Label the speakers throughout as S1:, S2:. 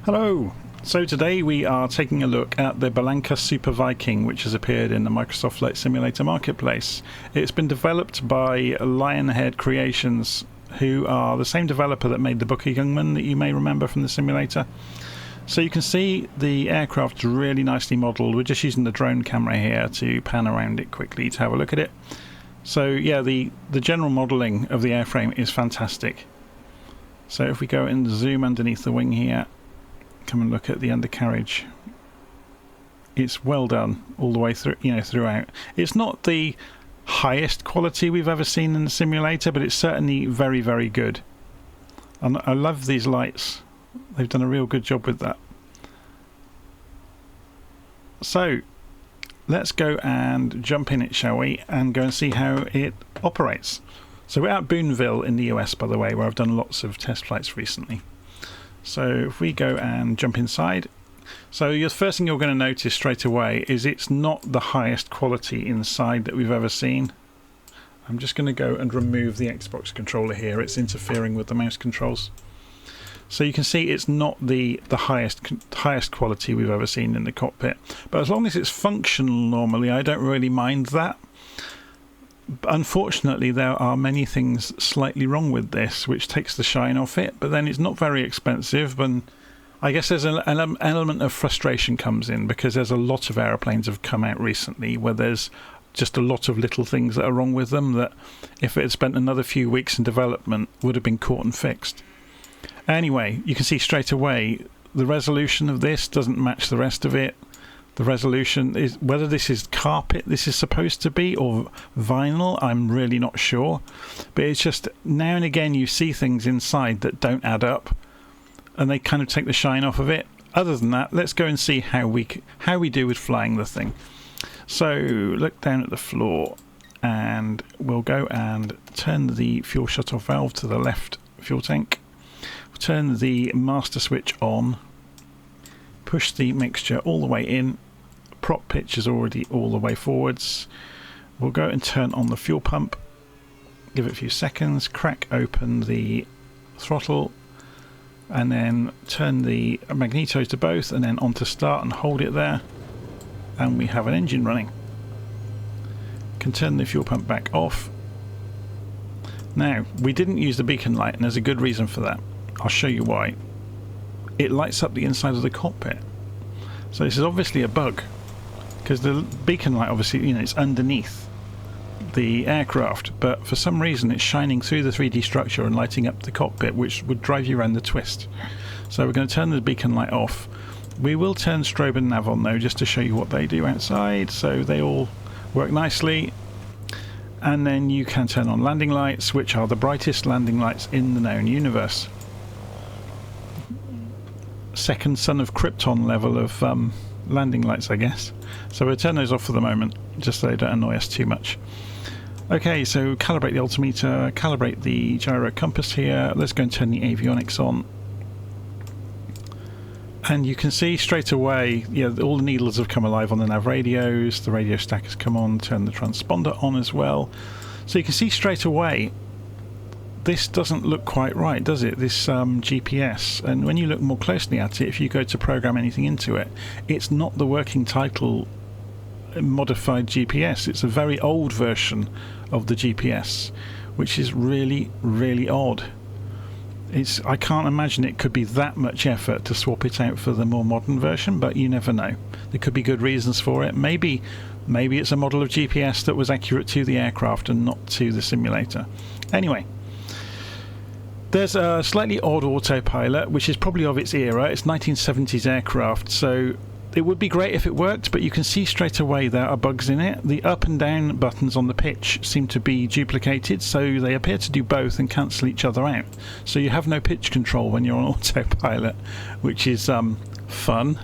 S1: Hello! So today we are taking a look at the Bellanca Super Viking, which has appeared in the Microsoft Flight Simulator Marketplace. It's been developed by Lionheart Creations, who are the same developer that made the Book of Youngman that you may remember from the simulator. So you can see the aircraft really nicely modelled. We're just using the drone camera here to pan around it quickly to have a look at it. So yeah, the general modelling of the airframe is fantastic. So if we go and zoom underneath the wing here, come and look at the undercarriage. It's well done all the way through, throughout. It's not the highest quality we've ever seen in the simulator, but it's certainly very, very good. And I love these lights. They've done a real good job with that. So let's go and jump in it, shall we, and go and see how it operates. So we're at Boonville in the US, by the way, where I've done lots of test flights recently. So if we go and jump inside, so the first thing you're going to notice straight away is it's not the highest quality inside that we've ever seen. I'm just going to go and remove the Xbox controller here. It's interfering with the mouse controls. So you can see it's not the highest quality we've ever seen in the cockpit. But as long as it's functional normally, I don't really mind that. Unfortunately, there are many things slightly wrong with this, which takes the shine off it, but then it's not very expensive, and I guess there's an element of frustration comes in, because there's a lot of aeroplanes have come out recently where there's just a lot of little things that are wrong with them that, if it had spent another few weeks in development, would have been caught and fixed. Anyway, you can see straight away the resolution of this doesn't match the rest of it. The resolution is, whether this is carpet this is supposed to be or vinyl, I'm really not sure. But it's just now and again you see things inside that don't add up, and they kind of take the shine off of it. Other than that, let's go and see how we do with flying the thing. So look down at the floor, and we'll go and turn the fuel shutoff valve to the left fuel tank. We'll turn the master switch on. Push the mixture all the way in. Prop pitch is already all the way forwards. We'll go and turn on the fuel pump, give it a few seconds, crack open the throttle, and then turn the magnetos to both, and then on to start and hold it there, and we have an engine running. Can turn the fuel pump back off. Now, we didn't use the beacon light, and there's a good reason for that. I'll show you why. It lights up the inside of the cockpit. So this is obviously a bug, because the beacon light obviously, it's underneath the aircraft, but for some reason it's shining through the 3D structure and lighting up the cockpit, which would drive you around the twist. So we're going to turn the beacon light off. We will turn strobe and nav on though, just to show you what they do outside, so they all work nicely. And then you can turn on landing lights, which are the brightest landing lights in the known universe. Second son of Krypton level of landing lights, I guess. So we'll turn those off for the moment, just so they don't annoy us too much. Okay, so calibrate the altimeter, calibrate the gyro compass here. Let's go and turn the avionics on. And you can see straight away, all the needles have come alive on the nav radios, the radio stack has come on, turn the transponder on as well. So you can see straight away, this doesn't look quite right, does it? This GPS. And when you look more closely at it, if you go to program anything into it, it's not the working title modified GPS. It's a very old version of the GPS, which is really, really odd. I can't imagine it could be that much effort to swap it out for the more modern version, but you never know. There could be good reasons for it. Maybe it's a model of GPS that was accurate to the aircraft and not to the simulator. Anyway, there's a slightly odd autopilot, which is probably of its era. It's 1970s aircraft, so it would be great if it worked, but you can see straight away there are bugs in it. The up and down buttons on the pitch seem to be duplicated, so they appear to do both and cancel each other out. So you have no pitch control when you're on autopilot, which is fun.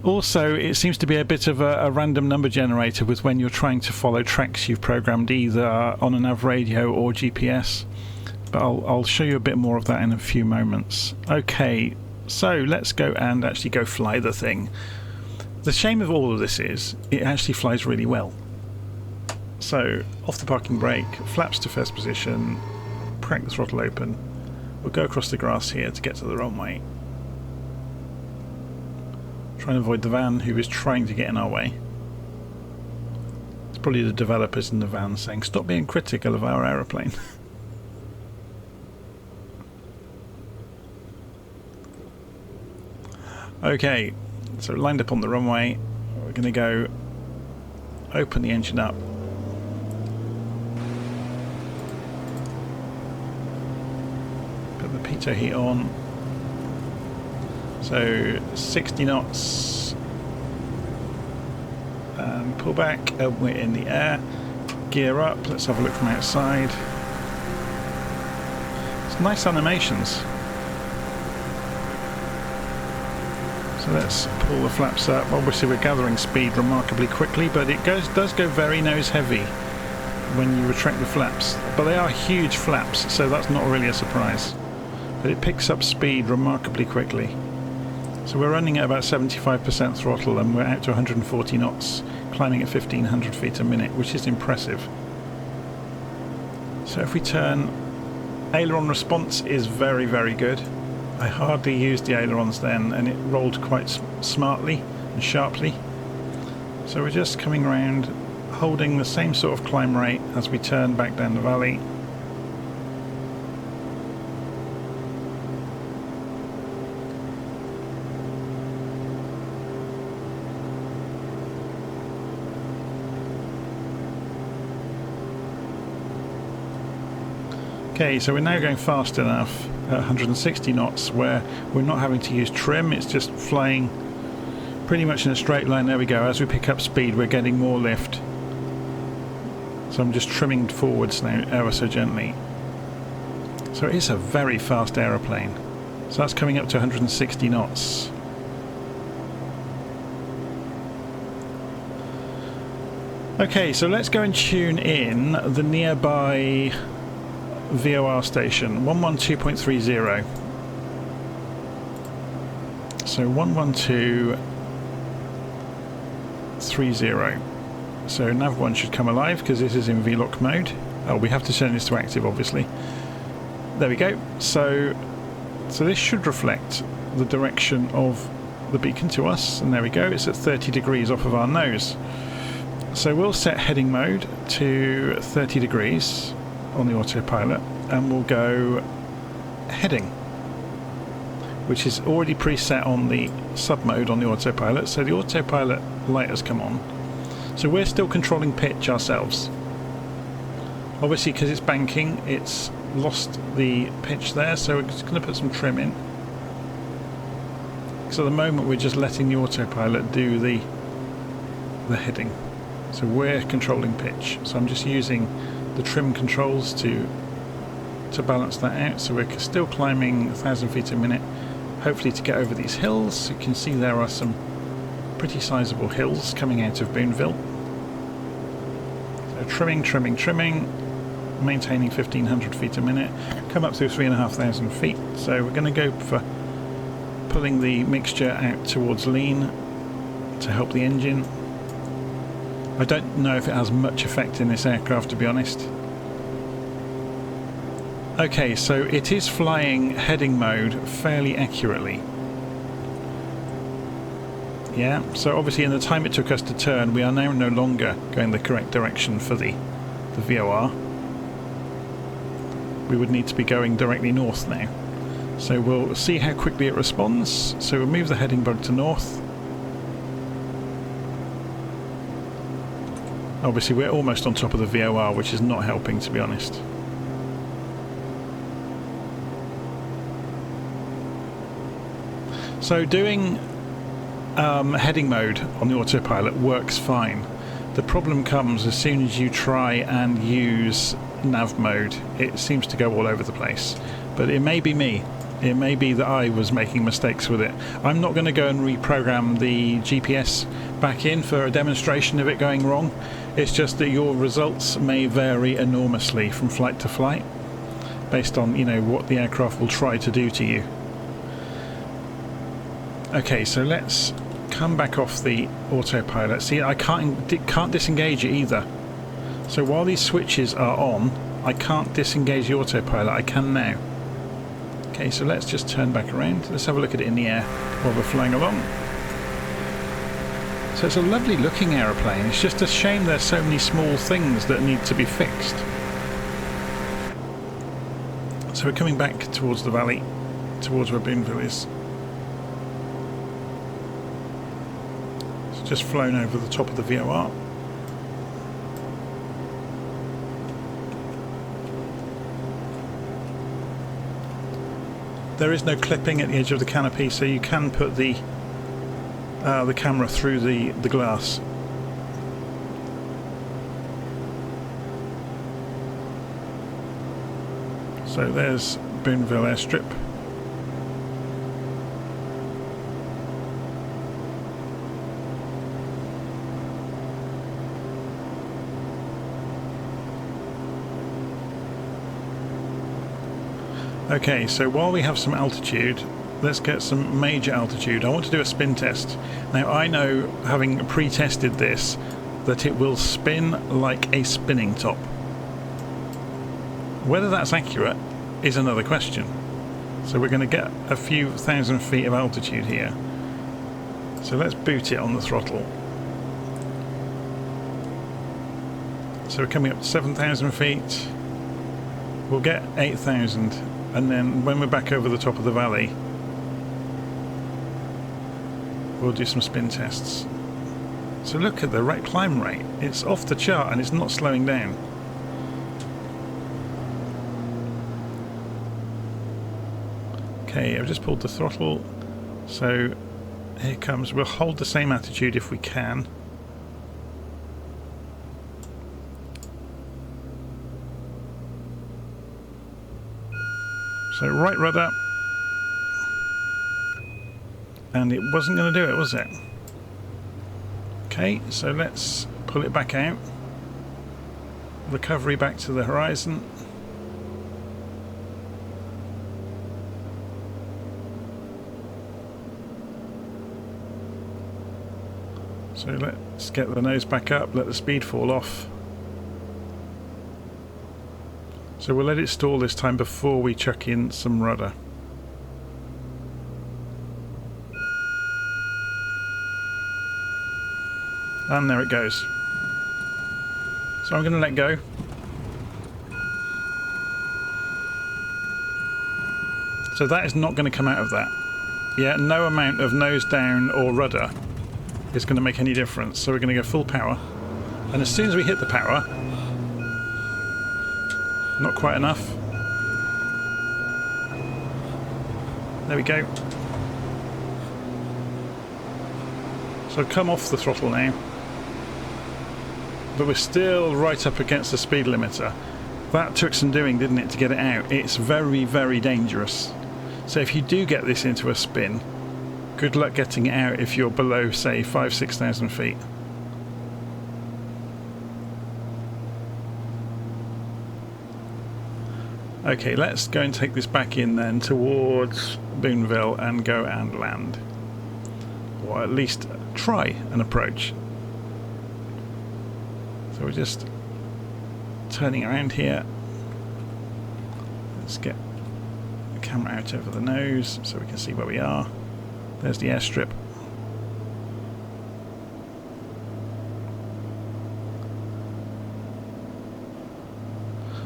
S1: Also, it seems to be a bit of a random number generator with when you're trying to follow tracks you've programmed either on a nav radio or GPS. But I'll show you a bit more of that in a few moments. Okay, so let's go and actually go fly the thing. The shame of all of this is it actually flies really well. So off the parking brake, flaps to first position, crank the throttle open. We'll go across the grass here to get to the runway. Trying to avoid the van who is trying to get in our way. It's probably the developers in the van saying, stop being critical of our aeroplane. Okay, so lined up on the runway, we're going to go open the engine up. Put the pitot heat on. So 60 knots. And pull back, and we're in the air. Gear up, let's have a look from outside. It's nice animations. So let's pull the flaps up. Obviously we're gathering speed remarkably quickly, but it does go very nose heavy when you retract the flaps. But they are huge flaps, so that's not really a surprise. But it picks up speed remarkably quickly. So we're running at about 75% throttle and we're out to 140 knots, climbing at 1500 feet a minute, which is impressive. So if we turn, aileron response is very, very good. I hardly used the ailerons then, and it rolled quite smartly and sharply. So we're just coming around, holding the same sort of climb rate as we turn back down the valley. Okay, so we're now going fast enough at 160 knots where we're not having to use trim, it's just flying pretty much in a straight line. There we go. As we pick up speed we're getting more lift. So I'm just trimming forwards now ever so gently. So it's a very fast aeroplane. So that's coming up to 160 knots. Okay, so let's go and tune in the nearby VOR station, 112.30. So 112.30. So nav 1 should come alive because this is in VLOC mode. Oh, we have to turn this to active obviously. There we go. So this should reflect the direction of the beacon to us, and there we go, it's at 30 degrees off of our nose. So we'll set heading mode to 30 degrees on the autopilot and we'll go heading, which is already preset on the sub mode on the autopilot. So the autopilot light has come on, so we're still controlling pitch ourselves. Obviously because it's banking it's lost the pitch there, so we're just going to put some trim in. So at the moment we're just letting the autopilot do the heading, so we're controlling pitch. So I'm just using the trim controls to balance that out. So we're still climbing 1,000 feet a minute, hopefully to get over these hills. You can see there are some pretty sizable hills coming out of Boonville. So trimming, maintaining 1,500 feet a minute, come up through 3,500 feet. So we're going to go for pulling the mixture out towards lean to help the engine. I don't know if it has much effect in this aircraft, to be honest. Okay, so it is flying heading mode fairly accurately. Yeah, so obviously in the time it took us to turn, we are now no longer going the correct direction for the VOR. We would need to be going directly north now. So we'll see how quickly it responds. So we'll move the heading mode to north. Obviously we're almost on top of the VOR, which is not helping, to be honest. So doing heading mode on the autopilot works fine. The problem comes as soon as you try and use nav mode. It seems to go all over the place. But it may be me. It may be that I was making mistakes with it. I'm not going to go and reprogram the GPS back in for a demonstration of it going wrong. It's just that your results may vary enormously from flight to flight based on, you know, what the aircraft will try to do to you. Okay, so let's come back off the autopilot. See, I can't disengage it either. So while these switches are on, I can't disengage the autopilot. I can now. Okay, so let's just turn back around. Let's have a look at it in the air while we're flying along. So it's a lovely looking aeroplane. It's just a shame there's so many small things that need to be fixed. So we're coming back towards the valley, towards where Boonville is. It's just flown over the top of the VOR. There is no clipping at the edge of the canopy, so you can put the camera through the glass. So there's Boonville airstrip. Okay, so while we have some altitude, let's get some major altitude. I want to do a spin test. Now I know, having pre-tested this, that it will spin like a spinning top. Whether that's accurate is another question. So we're going to get a few thousand feet of altitude here. So let's boot it on the throttle. So we're coming up to 7,000 feet. We'll get 8,000, and then when we're back over the top of the valley, we'll do some spin tests. So look at the climb rate. It's off the chart and it's not slowing down. Okay, I've just pulled the throttle. So here comes. We'll hold the same attitude if we can. So right rudder. And it wasn't going to do it, was it? Okay, so let's pull it back out. Recovery back to the horizon. So let's get the nose back up, let the speed fall off. So we'll let it stall this time before we chuck in some rudder. And there it goes. So I'm going to let go. So that is not going to come out of that. Yeah, no amount of nose down or rudder is going to make any difference. So we're going to go full power. And as soon as we hit the power, not quite enough. There we go. So come off the throttle now. But we're still right up against the speed limiter. That took some doing, didn't it, to get it out? It's very, very dangerous. So if you do get this into a spin, good luck getting it out if you're below, say, 5,000–6,000 feet. Okay, let's go and take this back in then towards Boonville and go and land. Or at least try an approach. So we're just turning around here. Let's get the camera out over the nose so we can see where we are. There's the airstrip.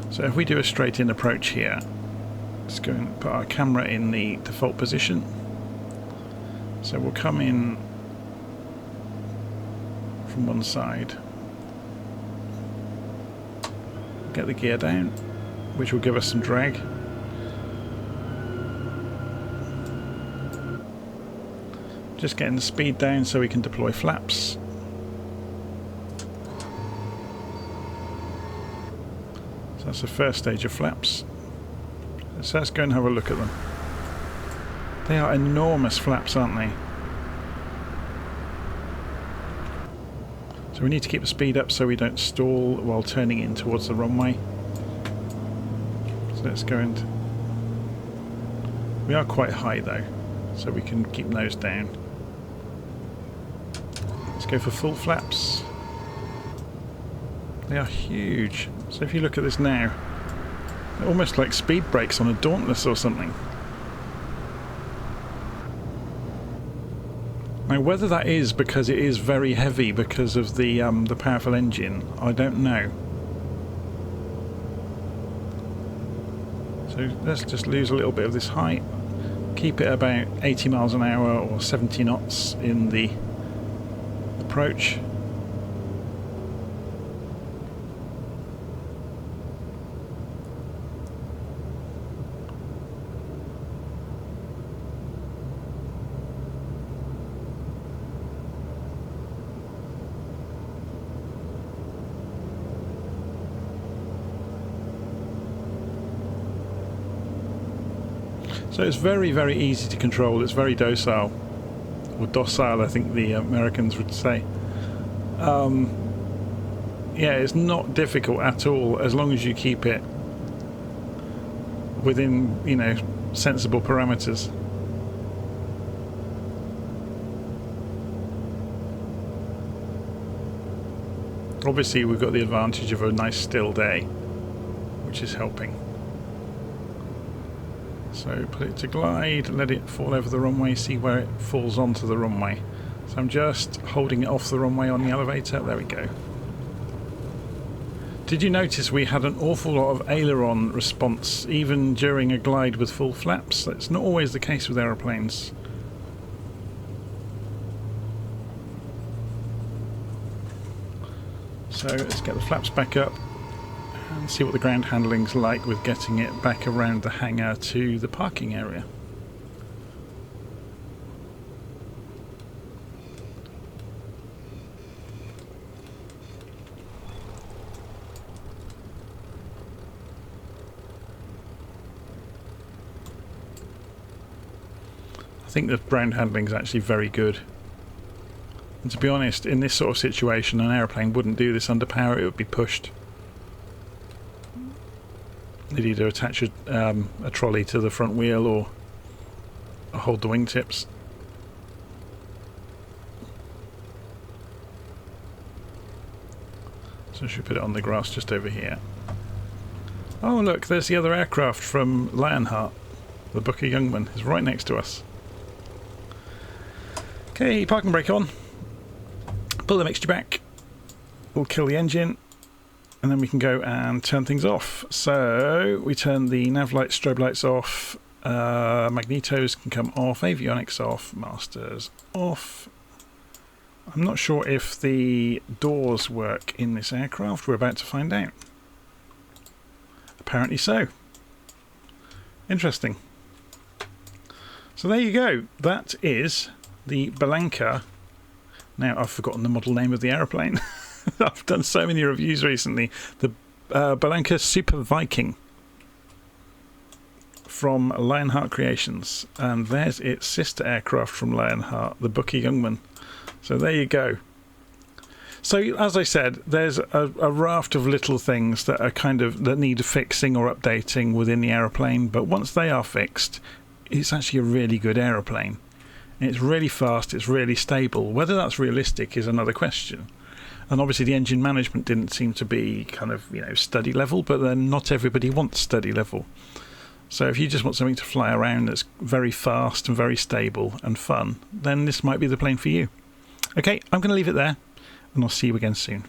S1: So if we do a straight in approach here, let's go and put our camera in the default position. So we'll come in from one side, get the gear down, which will give us some drag. Just getting the speed down so we can deploy flaps. So that's the first stage of flaps. So let's go and have a look at them. They are enormous flaps, aren't they? So we need to keep the speed up so we don't stall while turning in towards the runway. So let's go and... We are quite high though, so we can keep nose down. Let's go for full flaps. They are huge. So if you look at this now, they're almost like speed brakes on a Dauntless or something. Now, whether that is because it is very heavy because of the powerful engine, I don't know. So let's just lose a little bit of this height. Keep it about 80 miles an hour or 70 knots in the approach. So it's very, very easy to control. It's very docile, or docile, I think the Americans would say. Yeah, it's not difficult at all as long as you keep it within, you know, sensible parameters. Obviously, we've got the advantage of a nice still day, which is helping. So put it to glide, let it fall over the runway, see where it falls onto the runway. So I'm just holding it off the runway on the elevator. There we go. Did you notice we had an awful lot of aileron response even during a glide with full flaps? That's not always the case with aeroplanes. So let's get the flaps back up and see what the ground handling's like with getting it back around the hangar to the parking area. I think the ground handling is actually very good. And to be honest, in this sort of situation, an aeroplane wouldn't do this under power, it would be pushed. They'd either attach a trolley to the front wheel or hold the wingtips. So I should put it on the grass just over here. Oh look, there's the other aircraft from Lionheart. The Booker Youngman is right next to us. Okay, parking brake on. Pull the mixture back. We'll kill the engine. And then we can go and turn things off. So we turn the nav lights, strobe lights off, magnetos can come off, avionics off, masters off. I'm not sure if the doors work in this aircraft. We're about to find out. Apparently so. Interesting. So there you go. That is the Bellanca. Now I've forgotten the model name of the aeroplane. I've done so many reviews recently. The Bellanca Super Viking from Lionheart Creations, and there's its sister aircraft from Lionheart, the Booker Youngman. So there you go. So as I said, there's a raft of little things that are that need fixing or updating within the aeroplane, but once they are fixed, it's actually a really good aeroplane. It's really fast, it's really stable. Whether that's realistic is another question. And obviously the engine management didn't seem to be study level, but then not everybody wants study level. So if you just want something to fly around that's very fast and very stable and fun, then this might be the plane for you. Okay, I'm going to leave it there, and I'll see you again soon.